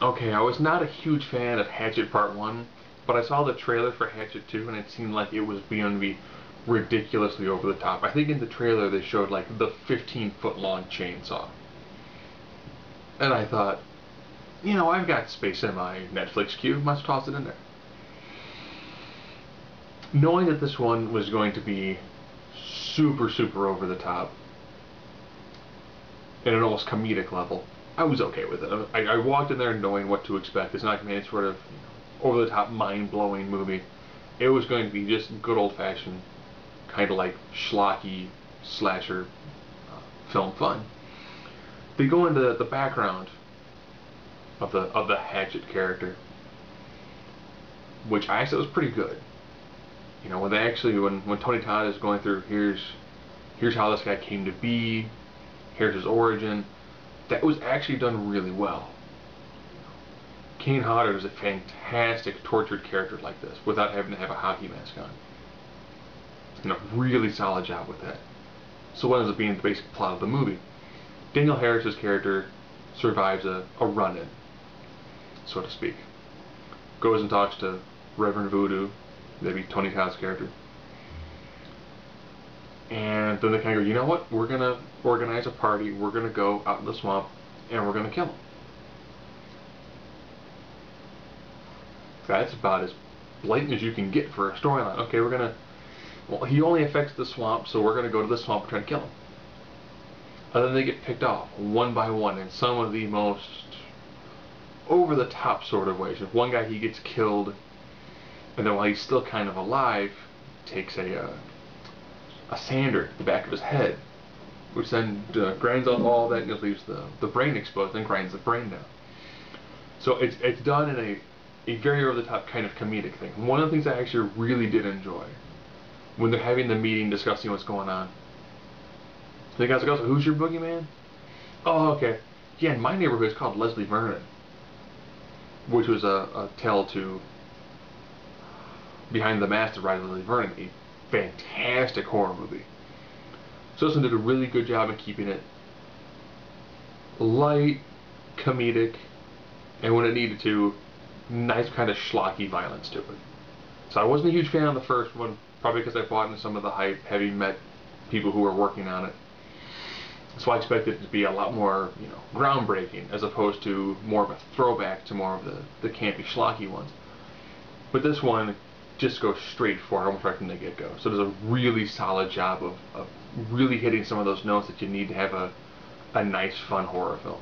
Okay, I was not a huge fan of Hatchet Part 1, but I saw the trailer for Hatchet 2 and it seemed like it was going to be ridiculously over the top. I think in the trailer they showed like the 15-foot long chainsaw. And I thought, I've got space in my Netflix queue, must toss it in there. Knowing that this one was going to be super over the top, at an almost comedic level, I was okay with it. I walked in there knowing what to expect. It's not going to be any sort of over-the-top, mind-blowing movie. It was going to be just good old-fashioned, kind of like schlocky slasher film fun. They go into the background of the Hatchet character, which I said was pretty good. When they actually when Tony Todd is going through here's how this guy came to be, here's his origin, that was actually done really well. Kane Hodder is a fantastic tortured character like this without having to have a hockey mask on. Really solid job with that. So what ends up being the basic plot of the movie? Daniel Harris's character survives a run-in, so to speak. Goes and talks to Reverend Voodoo, that'd be Tony Todd's character. And then they kind of go, you know what? We're going to organize a party. We're going to go out in the swamp and we're going to kill him. That's about as blatant as you can get for a storyline. Okay, well, he only affects the swamp, so we're going to go to the swamp and try to kill him. And then they get picked off one by one in some of the most over-the-top sort of ways. If one guy, he gets killed, and then while he's still kind of alive, takes a sander to the back of his head, which then grinds out all that and leaves the brain exposed and grinds the brain down. So it's done in a very over-the-top kind of comedic thing. One of the things I actually really did enjoy, when they're having the meeting discussing what's going on, the guys go, so who's your boogeyman? Oh, okay. Yeah, in my neighborhood it's called Leslie Vernon, which was a tale to Behind the Mask of Leslie Vernon, a fantastic horror movie. So this one did a really good job of keeping it light, comedic, and when it needed to, nice kind of schlocky violence to it. So I wasn't a huge fan of the first one, probably because I bought into some of the hype, having met people who were working on it. So I expected it to be a lot more, groundbreaking, as opposed to more of a throwback to more of the campy, schlocky ones. But this one just goes straight for it, almost right from the get-go. So does a really solid job of really hitting some of those notes that you need to have a nice, fun horror film.